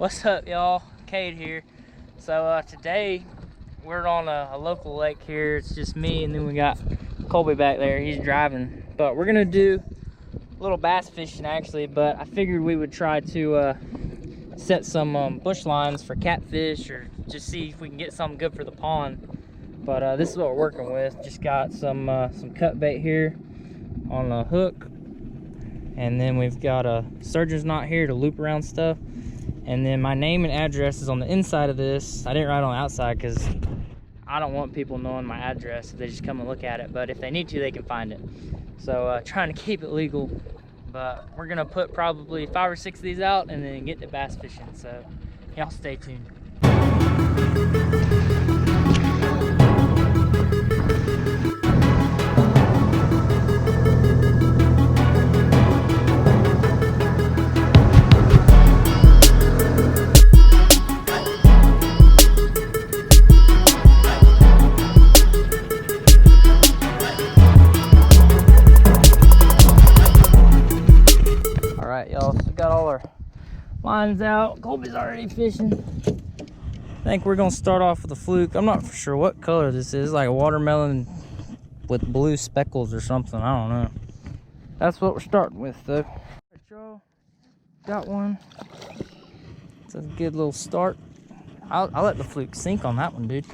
What's up, y'all? Cade here. So today we're on a local lake here. It's just me, and then we got Kolby back there. He's driving, but we're gonna do a little bass fishing actually. But I figured we would try to set some bush lines for catfish, or just see if we can get something good for the pond. But this is what we're working with. Just got some cut bait here on a hook, and then we've got a surgeon's knot here to loop around stuff. And then my name and address is on the inside of this. I didn't write on the outside because I don't want people knowing my address if they just come and look at it. But if they need to, they can find it. So trying to keep it legal. But we're gonna put probably 5 or 6 of these out and then get to bass fishing. So y'all stay tuned. Y'all, so we got all our lines out. Kolby's already fishing. I think we're gonna start off with a fluke. I'm not for sure what color this is, like a watermelon with blue speckles or something. I don't know. That's what we're starting with though. Y'all, got one. It's a good little start. I'll let the fluke sink on that one, dude.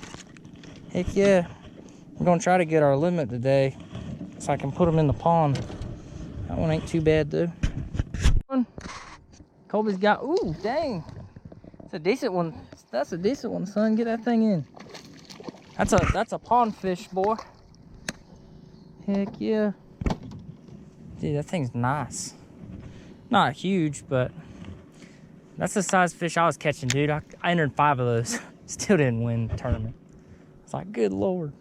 Heck yeah. We're gonna try to get our limit today so I can put them in the pond. That one ain't too bad though. Kolby's got, ooh, dang. It's a decent one. That's a decent one, son. Get that thing in. That's a pond fish, boy. Heck yeah. Dude, that thing's nice. Not huge, but that's the size fish I was catching, dude. I entered 5 of those. Still didn't win the tournament. It's like, good Lord.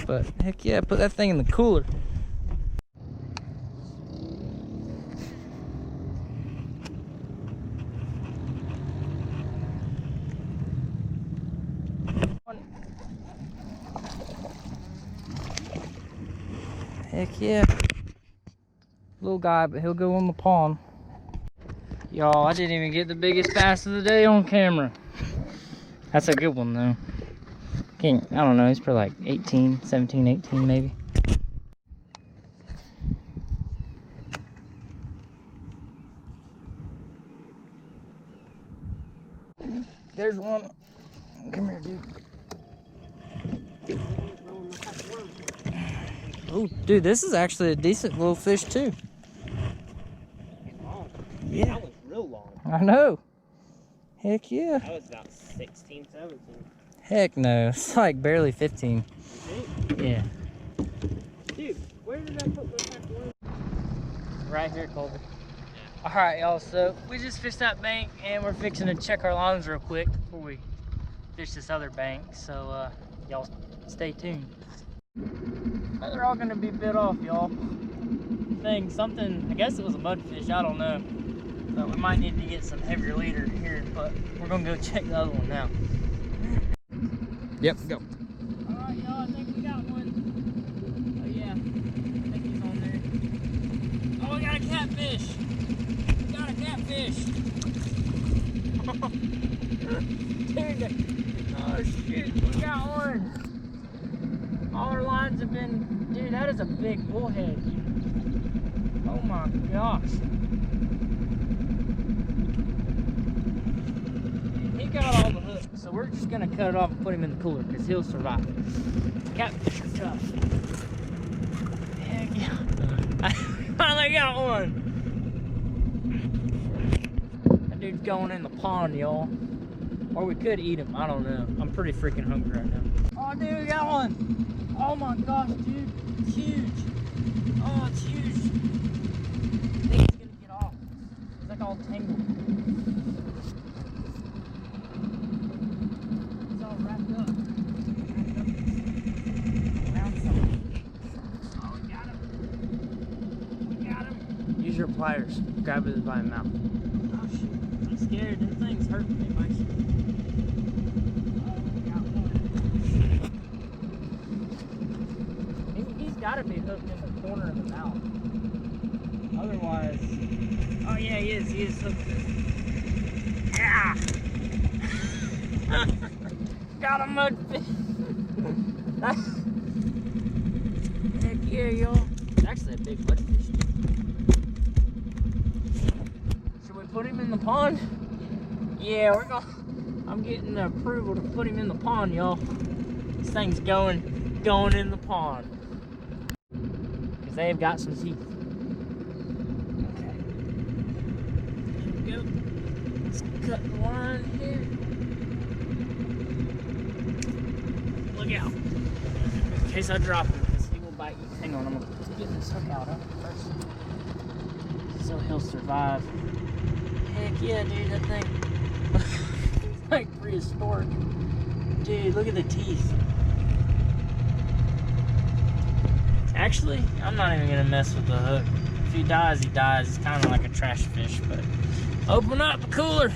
But heck yeah, put that thing in the cooler. Heck yeah. Little guy, but he'll go on the pond. Y'all, I didn't even get the biggest bass of the day on camera. That's a good one though. I don't know, he's probably like 18, 17, 18 maybe. There's one. Come here, dude. Oh, dude, this is actually a decent little fish too. Long. Yeah. That was real long. I know. Heck yeah. That was about 16, 17. Heck no. It's like barely 15. You think? Yeah. Dude, where did I put my back? Right here, Kolby. Yeah. Alright, y'all, so we just fished that bank and we're fixing to check our lines real quick before we fish this other bank. So y'all stay tuned. They're all gonna be bit off, y'all. Something, I guess it was a mudfish, I don't know. But we might need to get some heavier leader here, but we're gonna go check the other one now. Yep, go. Alright, y'all, I think we got one. Oh yeah, I think he's on there. Oh, we got a catfish. We got a catfish. Dude, oh shoot, we got one. All our lines have been, dude, that is a big bullhead, dude. Oh my gosh. He got all the hooks, so we're just gonna cut it off and put him in the cooler because he'll survive. Catfish are tough. Heck yeah. I finally got one. That dude's going in the pond, y'all. Or we could eat him, I don't know. I'm pretty freaking hungry right now. Oh, dude, we got one. Oh my gosh, dude, it's huge. Oh, it's huge. I think it's gonna get off. It's like all tangled. It's all wrapped up. Around something. Oh, we got him. We got him. Use your pliers. Grab it by the mouth. Oh shoot, I'm scared. This thing's hurting me, Mike. Gotta be hooked in the corner of the mouth. Otherwise, oh yeah, he is hooked there. Yeah! Got a mudfish. Heck yeah, y'all. It's actually a big mudfish. Should we put him in the pond? Yeah, I'm getting the approval to put him in the pond, y'all. This thing's going in the pond. Because they've got some teeth. Okay. Here we go. Let's cut the line here. Look out. In case I drop him, because he will bite you. Hang on, I'm going to get this hook out of it first. So he'll survive. Heck yeah, dude, that thing. It's like prehistoric. Dude, look at the teeth. Actually, I'm not even gonna mess with the hook. If he dies, he dies. It's kind of like a trash fish, but open up the cooler.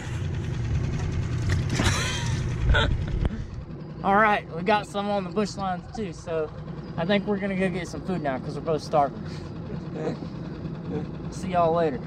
All right, we got some on the bush lines too, so I think we're gonna go get some food now because we're both starving. See y'all later.